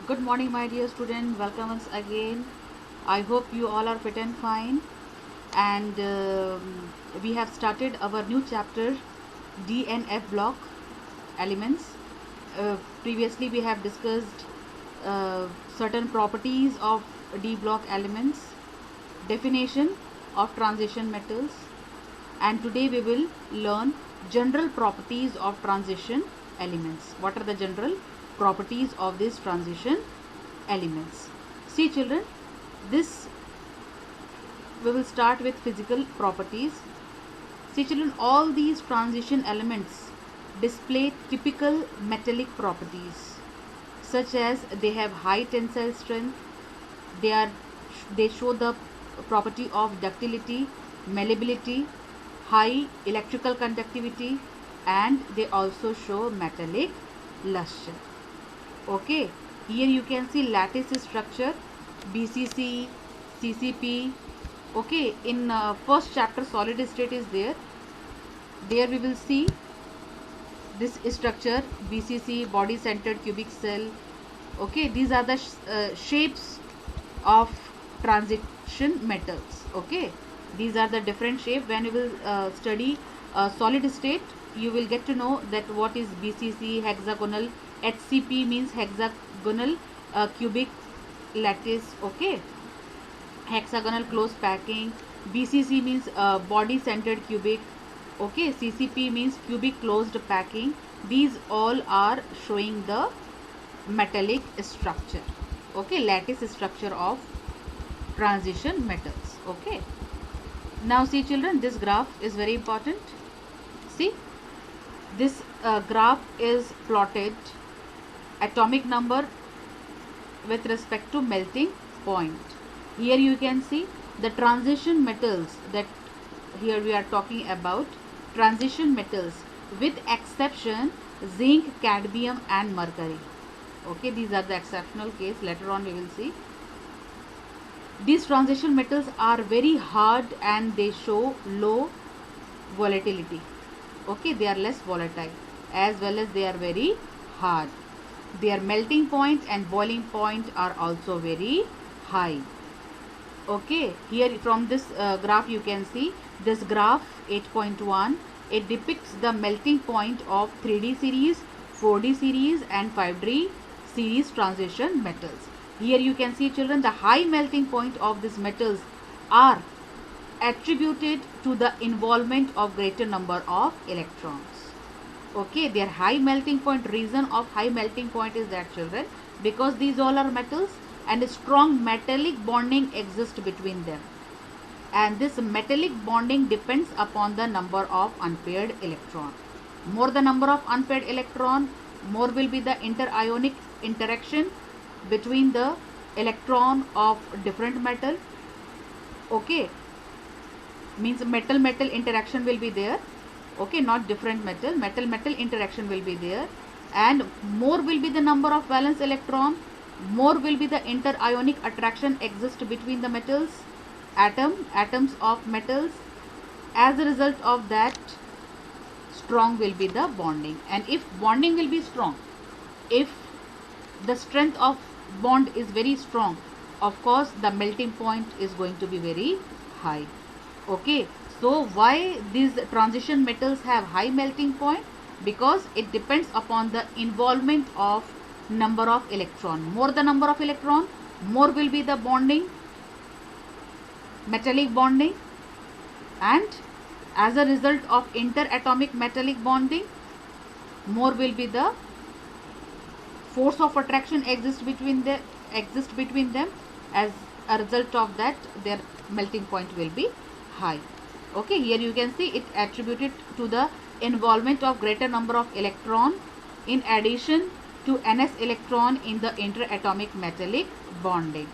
Good morning, my dear student. Welcome once again. I hope you all are fit and fine. And we have started our new chapter, D and F block elements. Previously, we have discussed certain properties of D block elements, definition of transition metals, and today we will learn general properties of transition elements. What are the general properties of these transition elements? See children, this we will start with physical properties. See children, all these transition elements display typical metallic properties such as they have high tensile strength, they are they show the property of ductility, malleability, high electrical conductivity, and they also show metallic luster. Okay, here you can see lattice structure, BCC, CCP. Okay, in first chapter solid state is there. There we will see this structure, BCC, body centered cubic cell. Okay, these are the shapes of transition metals. Okay, these are the different shape. When you will study solid state, you will get to know that what is BCC, hexagonal, HCP means hexagonal cubic lattice. Okay, hexagonal close packing. BCC means body centered cubic. Okay, CCP means cubic closed packing. These all are showing the metallic structure. Okay, lattice structure of transition metals. Okay, now see children, this graph is very important. See, this graph is plotted atomic number with respect to melting point. Here you can see the transition metals that here we are talking about, transition metals with exception zinc, cadmium and mercury. Okay, these are the exceptional case. Later on we will see. These transition metals are very hard and they show low volatility. Okay, they are less volatile as well as they are very hard. Their melting point and boiling point are also very high. Okay, here from this graph you can see this graph 8.1. It depicts the melting point of 3D series, 4D series and 5D series transition metals. Here you can see children, the high melting point of these metals are attributed to the involvement of greater number of electrons. Okay, their high melting point, reason of high melting point is that children, because these all are metals and strong metallic bonding exists between them, and this metallic bonding depends upon the number of unpaired electron. More the number of unpaired electron, more will be the interionic interaction between the electron of different metal. Okay, means metal metal interaction will be there. Okay, not different metal, metal metal interaction will be there, and more will be the number of valence electron, more will be the interionic attraction exist between the metals, atoms of metals. As a result of that, strong will be the bonding, and if bonding will be strong, if the strength of bond is very strong, of course the melting point is going to be very high. Okay, so why these transition metals have high melting point? Because it depends upon the involvement of number of electron. More the number of electron, more will be the bonding, metallic bonding, and as a result of interatomic metallic bonding, more will be the force of attraction exist between them. As a result of that, their melting point will be high. Okay, here you can see it attributed to the involvement of greater number of electron in addition to ns electron in the interatomic metallic bonding.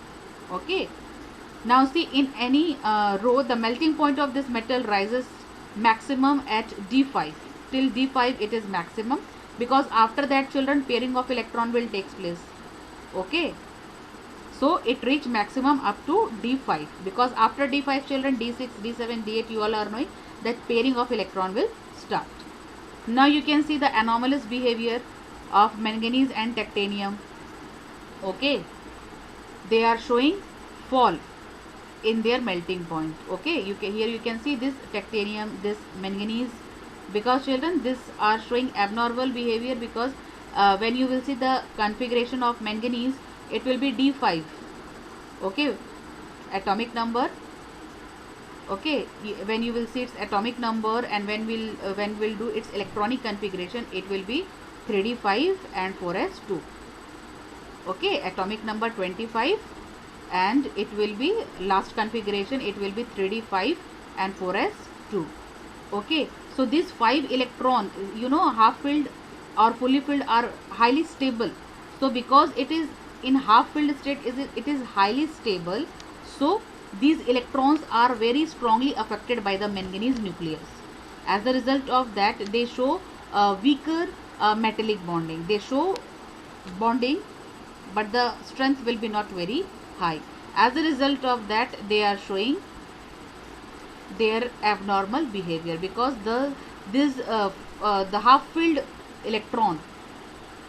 Okay, now see, in any row the melting point of this metal rises maximum at d5. Till d5 it is maximum, because after that children pairing of electron will take place. Okay, so it reach maximum up to d5, because after d5 children, d6, d7, d8 you all are knowing that pairing of electron will start. Now you can see the anomalous behavior of manganese and titanium. Okay, they are showing fall in their melting point. Okay, here you can see this titanium, this manganese, because children, this are showing abnormal behavior, because when you will see the configuration of manganese, it will be D5. Okay, atomic number. Okay, when you will see its atomic number, and when we'll do its electronic configuration, it will be 3d5 and 4s2. Okay, atomic number 25, and it will be last configuration, it will be 3d5 and 4s2. Okay, so these 5 electron, half filled or fully filled, are highly stable. So because it is in half filled state, it is highly stable, so these electrons are very strongly affected by the manganese nucleus. As a result of that, they show weaker metallic bonding. They show bonding, but the strength will be not very high. As a result of that, they are showing their abnormal behavior, because the half filled electron,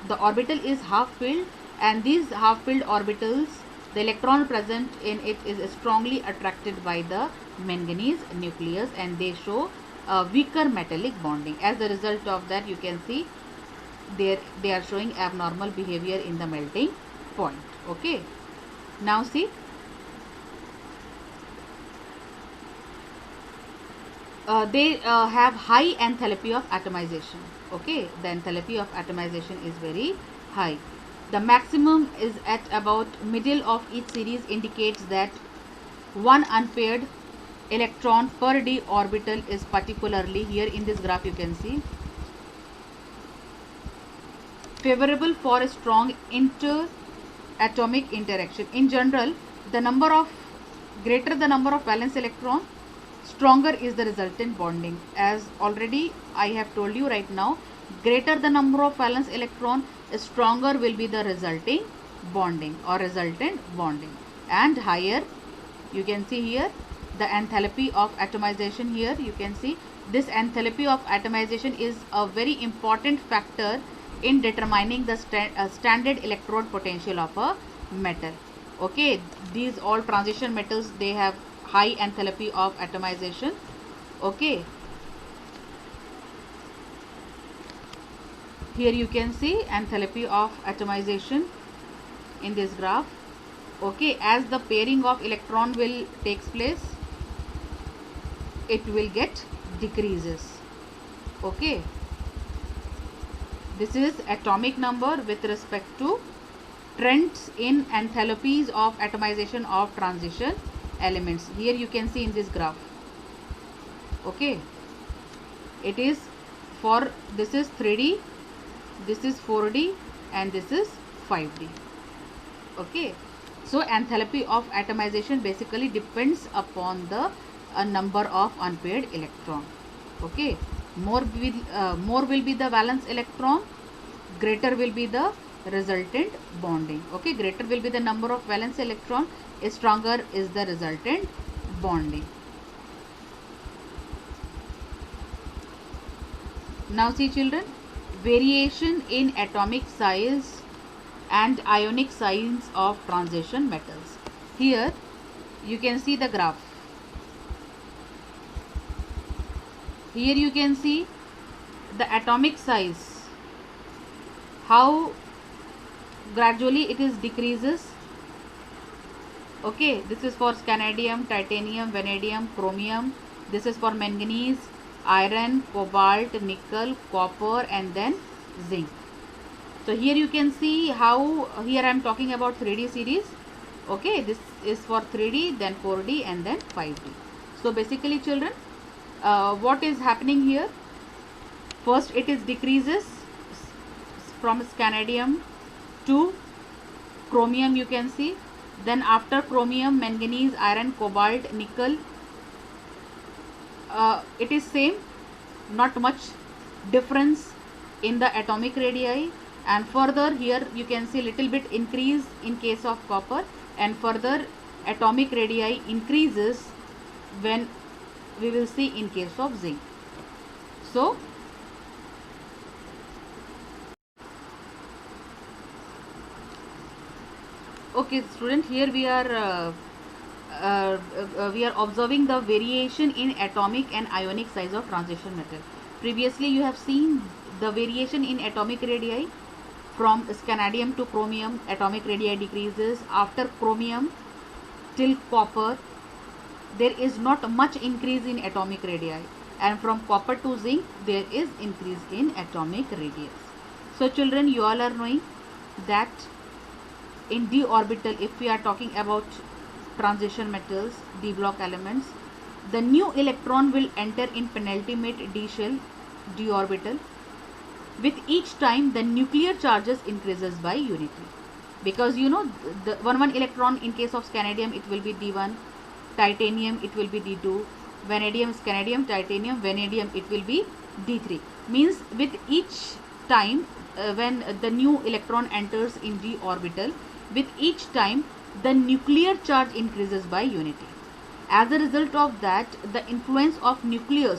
the orbital is half filled, and these half filled orbitals, the electron present in it is strongly attracted by the manganese nucleus, and they show weaker metallic bonding. As a result of that, you can see they are showing abnormal behavior in the melting point. Okay, now see, they have high enthalpy of atomization. Okay, the enthalpy of atomization is very high. The maximum is at about middle of each series, indicates that one unpaired electron per d orbital is particularly, here in this graph you can see, favorable for a strong interatomic interaction. In general, the number of greater the number of valence electron, stronger is the resultant bonding. As already I have told you right now, greater the number of valence electron, stronger will be the resulting bonding or resultant bonding, and higher, you can see here the enthalpy of atomization. Here you can see this enthalpy of atomization is a very important factor in determining the standard electrode potential of a metal. Okay, these all transition metals, they have high enthalpy of atomization. Okay, here you can see enthalpy of atomization in this graph. Okay, as the pairing of electron will takes place, it will get decreases. Okay, this is atomic number with respect to trends in enthalpies of atomization of transition elements. Here you can see in this graph. Okay, it is for, this is 3d, this is 4d, and this is 5d. Okay, so enthalpy of atomization basically depends upon the number of unpaired electron. Okay, more will be the valence electron, greater will be the resultant bonding. Okay, greater will be the number of valence electron, stronger is the resultant bonding. Now see children, variation in atomic size and ionic size of transition metals. Here you can see the graph. Here you can see the atomic size, how gradually it is decreases. Okay, this is for scandium, titanium, vanadium, chromium. This is for manganese, iron, cobalt, nickel, copper, and then zinc. So here you can see how, here I am talking about 3D series. Okay, this is for 3D, then 4D, and then 5D. So basically children, what is happening here? First it is decreases from scandium to chromium, you can see. Then after chromium, manganese, iron, cobalt, nickel, it is same, not much difference in the atomic radii. And further here you can see little bit increase in case of copper, and further atomic radii increases when we will see in case of zinc. So Okay, student, here we are observing the variation in atomic and ionic size of transition metal. Previously, you have seen the variation in atomic radii. From scandium to chromium, atomic radii decreases. After chromium till copper, there is not much increase in atomic radii, and from copper to zinc, there is increase in atomic radius. So, children, you all are knowing that in d orbital, if we are talking about transition metals, d block elements, the new electron will enter in penultimate d shell, d orbital. With each time, the nuclear charges increases by unity, because you know the one electron in case of scandium it will be d1, titanium it will be d2, vanadium, scandium, titanium, vanadium it will be d3. Means with each time, when the new electron enters in d orbital, with each time the nuclear charge increases by unity. As a result of that, the influence of nuclear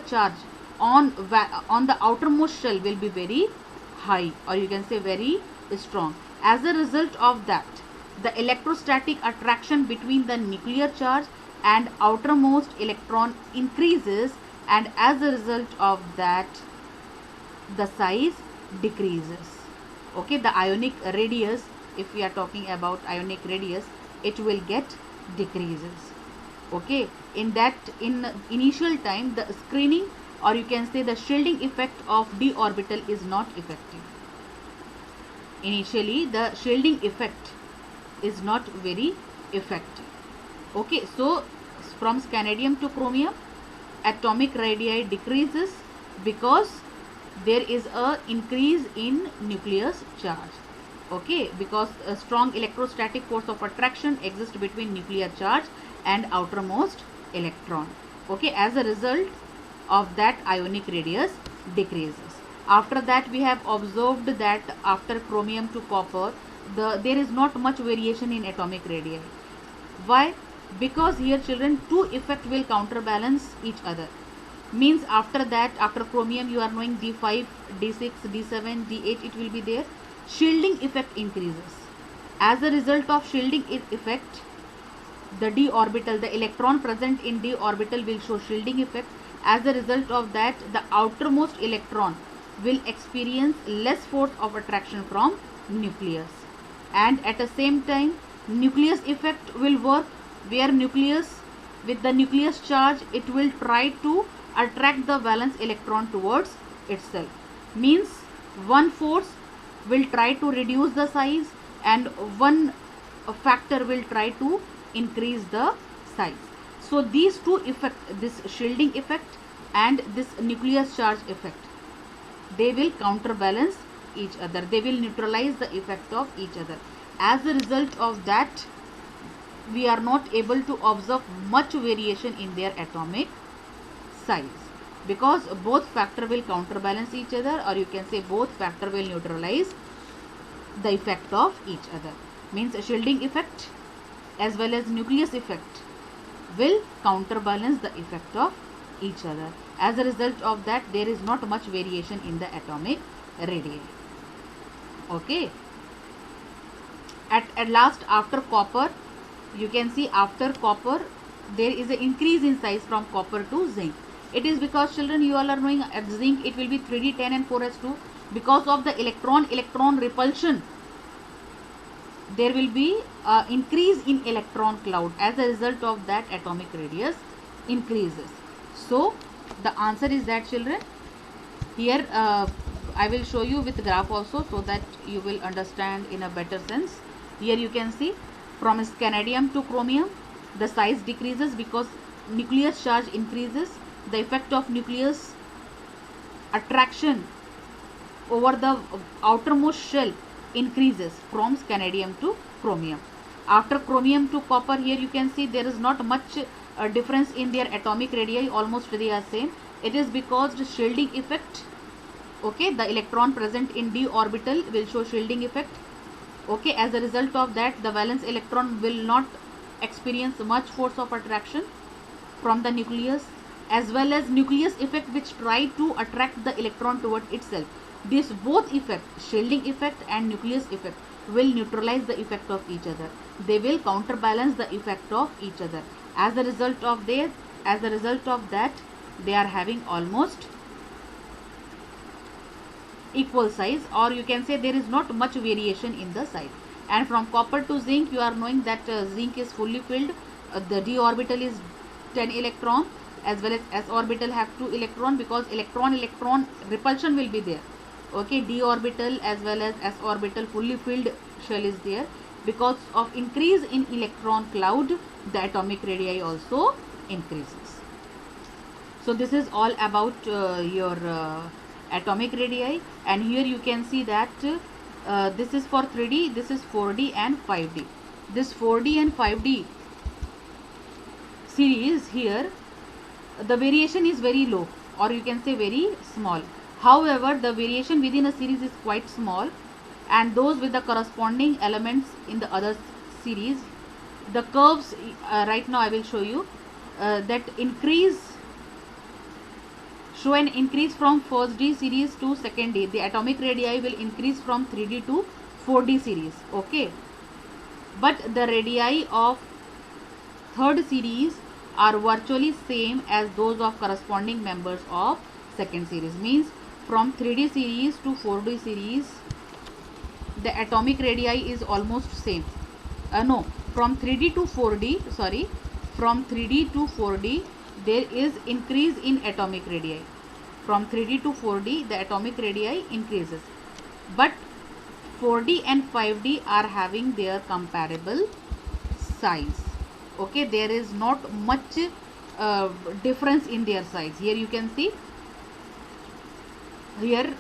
charge on the outermost shell will be very high, or you can say very strong. As a result of that, the electrostatic attraction between the nuclear charge and outermost electron increases, and as a result of that, the size decreases. Okay, the ionic radius, if we are talking about ionic radius, it will get decreases. Okay, in initial time, the screening, or you can say the shielding effect of d orbital is not effective. Initially, the shielding effect is not very effective. Okay, so from scandium to chromium, atomic radii decreases because there is a increase in nucleus charge. Okay, because a strong electrostatic force of attraction exists between nuclear charge and outermost electron. Okay, as a result of that, ionic radius decreases. After that, we have observed that after chromium to copper, there is not much variation in atomic radii. Why? Because here, children, two effect will counterbalance each other. Means after that, after chromium, you are knowing d5, d6, d7, d8 it will be there. Shielding effect increases. As a result of shielding effect, the d orbital, the electron present in d orbital will show shielding effect. As a result of that, the outermost electron will experience less force of attraction from nucleus, and at the same time, nucleus effect will work, where nucleus, with the nucleus charge, it will try to attract the valence electron towards itself. Means one force will try to reduce the size, and one factor will try to increase the size. So these two effects, this shielding effect and this nucleus charge effect, they will counterbalance each other. They will neutralize the effect of each other. As a result of that, we are not able to observe much variation in their atomic size, because both factor will counterbalance each other, or you can say both factor will neutralize the effect of each other. Means a shielding effect as well as nucleus effect will counterbalance the effect of each other. As a result of that, there is not much variation in the atomic radii. Okay, at last, after copper, you can see after copper there is an increase in size from copper to zinc. It is because, children, you all are knowing at zinc it will be 3d10 and 4s2. Because of the electron repulsion, there will be increase in electron cloud. As a result of that, atomic radius increases. So the answer is that, children, here I will show you with graph also, so that you will understand in a better sense. Here you can see from scandium to chromium, the size decreases because nucleus charge increases. The effect of nucleus attraction over the outermost shell increases from scandium to chromium. After chromium to copper, here you can see there is not much difference in their atomic radii, almost they are same. It is because the shielding effect, okay, the electron present in d orbital will show shielding effect. Okay, as a result of that, the valence electron will not experience much force of attraction from the nucleus, as well as nucleus effect which try to attract the electron toward itself. This both effect, shielding effect and nucleus effect, will neutralize the effect of each other. They will counterbalance the effect of each other. As a result of that, they are having almost equal size, or you can say there is not much variation in the size. And from copper to zinc, you are knowing that zinc is fully filled. The d orbital is 10 electron, as well as s orbital have 2 electron, because electron repulsion will be there. Okay, d orbital as well as s orbital fully filled shell is there. Because of increase in electron cloud, the atomic radii also increases. So this is all about your atomic radii, and here you can see that this is for 3D, this is 4D and 5D. This 4D and 5D series here, the variation is very low, or you can say very small. However, the variation within a series is quite small, and those with the corresponding elements in the other series, the curves right now I will show you that show an increase from first D series to second D. The atomic radii will increase from 3D to 4D series. Okay, but the radii of third series are virtually same as those of corresponding members of second series. Means from 3D series to 4D series, the atomic radii is almost same. No, from 3D to 4D, sorry, from 3D to 4D, there is increase in atomic radii. From 3D to 4D, the atomic radii increases. But 4D and 5D are having their comparable size. Okay, there is not much difference in their size. Here you can see, here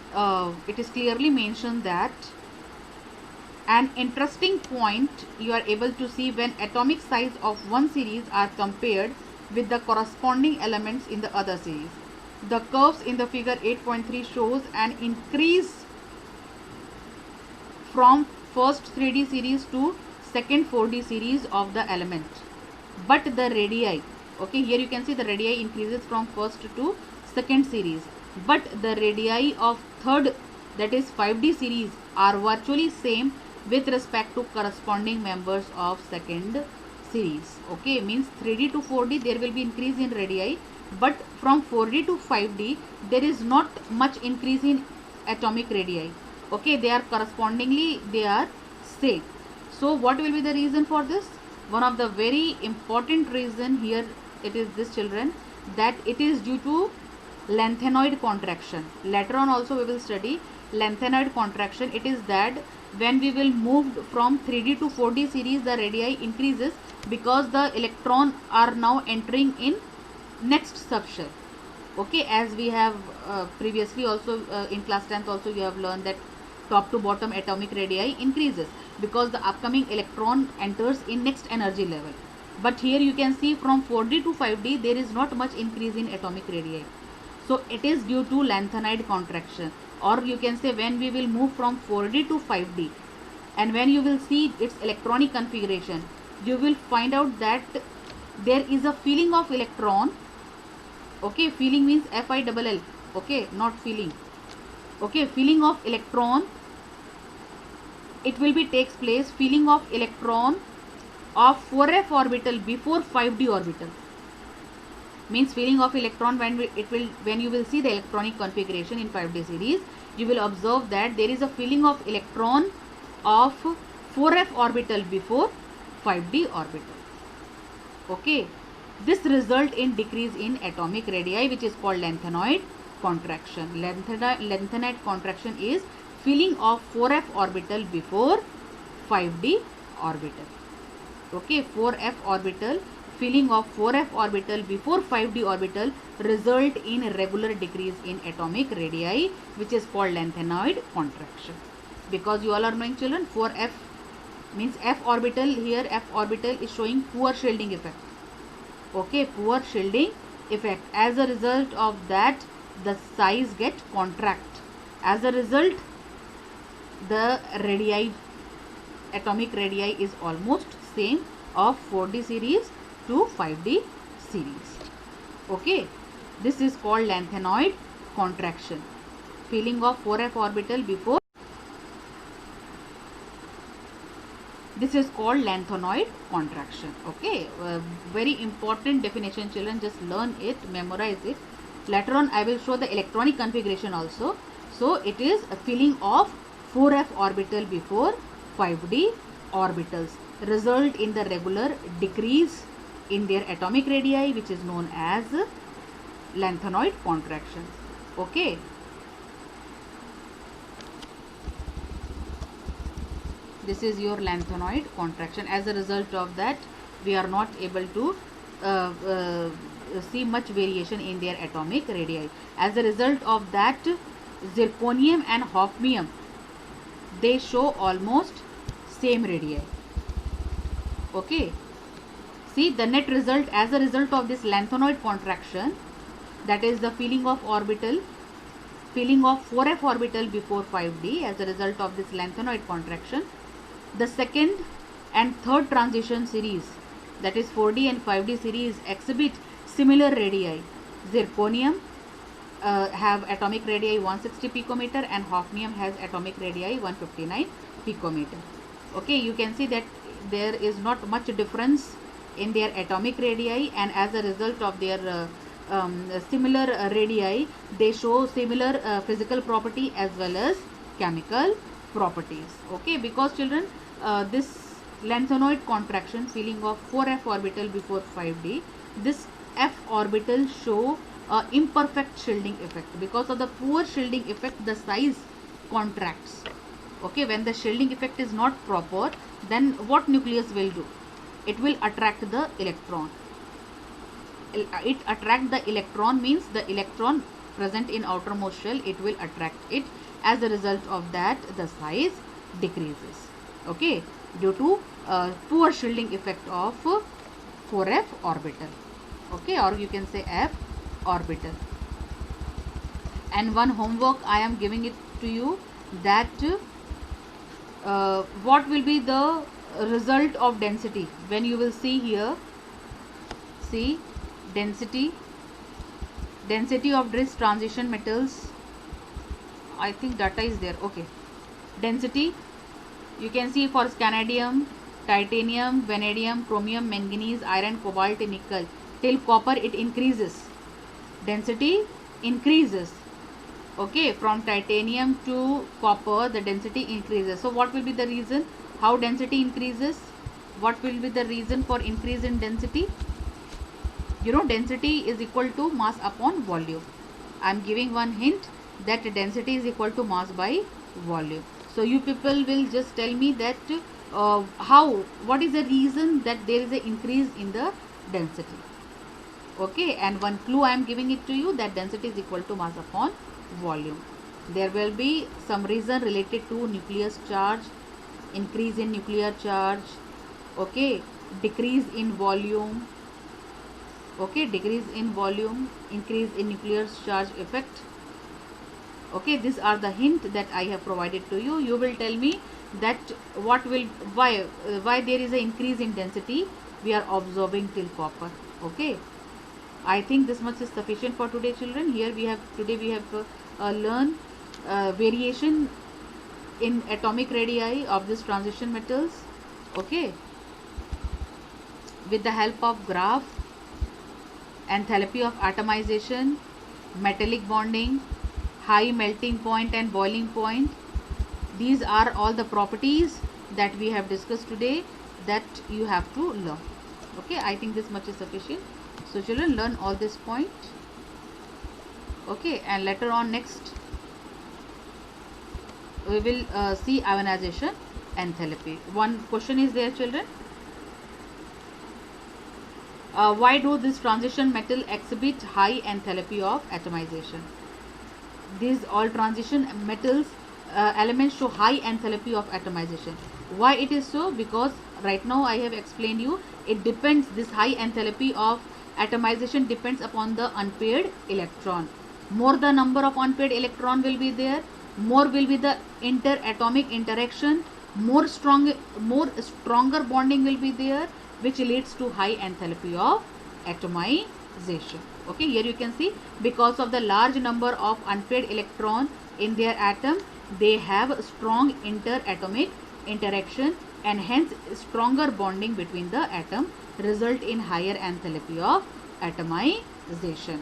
it is clearly mentioned that an interesting point you are able to see when atomic size of one series are compared with the corresponding elements in the other series. The curves in the figure 8.3 shows an increase from first 3D series to second 4D series of the element. But the radii, okay, here you can see the radii increases from first to second series. But the radii of third, that is 5D series, are virtually same with respect to corresponding members of second series. Okay, means 3D to 4D there will be increase in radii, but from 4D to 5D there is not much increase in atomic radii. Okay, they are correspondingly, they are same. So what will be the reason for this? One of the very important reason here, it is this, children, that it is due to lengthenoid contraction. Later on also we will study lengthenoid contraction. It is that when we will move from 3D to 4D series, the radii increases because the electron are now entering in next subshell. Okay, as we have previously also in class 10th also you have learned that top to bottom atomic radii increases because the upcoming electron enters in next energy level. But here you can see from 4D to 5D there is not much increase in atomic radii. So it is due to lengthenide contraction, or you can say when we will move from 4D to 5D, and when you will see its electronic configuration, you will find out that there is a filling of electron. Okay, filling means FILL. Okay, not filling. Okay, filling of electron, it will be takes place filling of electron of 4f orbital before 5d orbital. Means filling of electron when you will see the electronic configuration in 5D series, you will observe that there is a filling of electron of 4f orbital before 5d orbital. Okay, this result in decrease in atomic radii, which is called lengthenoid contraction. Lengthenoid contraction is filling of 4f orbital before 5d orbital. Okay, 4f orbital, filling of 4f orbital before 5d orbital result in regular decrease in atomic radii, which is called lengthenoid contraction. Because you all are knowing, children, 4f means f orbital, here f orbital is showing poor shielding effect. Okay, poor shielding effect. As a result of that, the size get contract. As a result, the radii, atomic radii is almost same of 4D series to 5D series. Okay, this is called lengthenoid contraction. Filling of 4f orbital before This is called lanthanoid contraction. Okay, very important definition, children. Just learn it, memorize it. Later on, I will show the electronic configuration also. So it is a filling of 4f orbital before 5d orbitals, result in the regular decrease in their atomic radii, which is known as lanthanoid contraction. Okay. This is your lanthanoid contraction. As a result of that, we are not able to uh, uh, see much variation in their atomic radii. As a result of that, zirconium and hafnium, they show almost same radii. Okay. See, the net result as a result of this lanthanoid contraction, that is the filling of 4f orbital before 5d, as a result of this lanthanoid contraction, the second and third transition series, that is 4d and 5d series, exhibit similar radii. Zirconium have atomic radii 160 picometer and hafnium has atomic radii 159 picometer. Okay, you can see that there is not much difference in their atomic radii, and as a result of their similar radii, they show similar physical property as well as chemical properties. Okay, because children, this lanthanoid contraction, filling of 4f orbital before 5d, this f orbital show imperfect shielding effect. Because of the poor shielding effect, the size contracts. Okay, when the shielding effect is not proper, then what nucleus will do? It will attract the electron. It attract the electron means the electron present in outermost shell, it will attract it. As a result of that, the size decreases. Okay, due to poor shielding effect of 4f orbital. Okay, or you can say f orbital. And one homework I am giving it to you, that what will be the result of density when you will see here. See, density of this transition metals. I think data is there. Okay, density you can see for scandium, titanium, vanadium, chromium, manganese, iron, cobalt, nickel, till copper it increases. Density increases. Okay, from titanium to copper the density increases. So what will be the reason how density increases? What will be the reason for increase in density? You know, density is equal to mass upon volume. I am giving one hint that density is equal to mass by volume. So you people will just tell me that what is the reason that there is an increase in the density. Okay, and one clue I am giving it to you, that density is equal to mass upon volume. There will be some reason related to nucleus charge, increase in nuclear charge. Okay, decrease in volume. Okay, decrease in volume, increase in nuclear charge effect. Okay, these are the hint that I have provided to you. You will tell me that why there is an increase in density we are observing till copper. Okay, I think this much is sufficient for today, children. Here we have learned variation in atomic radii of these transition metals. Okay, with the help of graph, enthalpy of atomization, metallic bonding, high melting point and boiling point. These are all the properties that we have discussed today that you have to learn. Okay, I think this much is sufficient. So children, learn all this point. Okay, and later on next we will see ionization enthalpy. One question is there, children. Why do this transition metal exhibit high enthalpy of atomization? These all transition metals elements show high enthalpy of atomization. Why it is so? Because right now I have explained you, it depends, this high enthalpy of atomization depends upon the unpaired electron. More the number of unpaired electron will be there, more will be the interatomic interaction, more stronger bonding will be there, which leads to high enthalpy of atomization. Okay, here you can see, because of the large number of unpaired electron in their atom, they have strong interatomic interaction and hence stronger bonding between the atom result in higher enthalpy of atomization.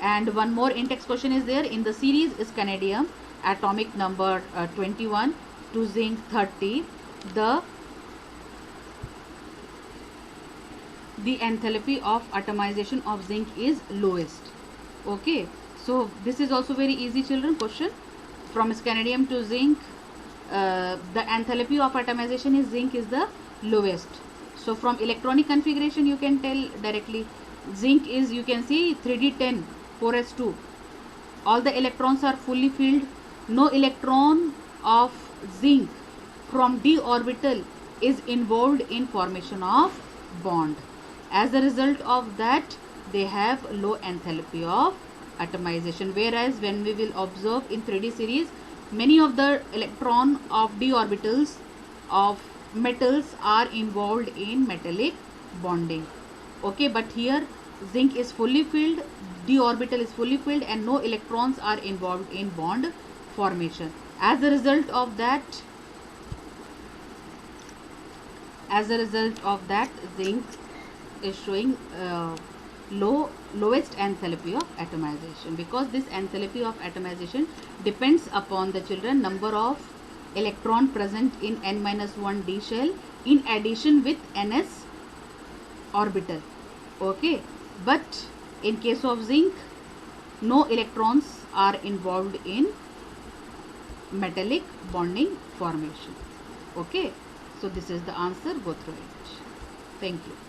And one more in-text question is there. In the series is Canadium atomic number 21 to zinc 30, the enthalpy of atomization of zinc is lowest. Okay, so this is also very easy, children, question. From scandium to zinc, the enthalpy of atomization is zinc is the lowest. So from electronic configuration you can tell directly. Zinc is, you can see, 3d10 4s2. All the electrons are fully filled. No electron of zinc from d orbital is involved in formation of bond. As a result of that, they have low enthalpy of atomization. Whereas when we will observe in 3D series, many of the electron of d orbitals of metals are involved in metallic bonding. Okay, but here zinc is fully filled, d orbital is fully filled, and no electrons are involved in bond formation. As a result of that, zinc is showing lowest enthalpy of atomization, because this enthalpy of atomization depends upon the children number of electron present in n-1 d shell in addition with ns orbital. Okay, but in case of zinc, no electrons are involved in metallic bonding formation. Okay, so this is the answer, go through it. Thank you.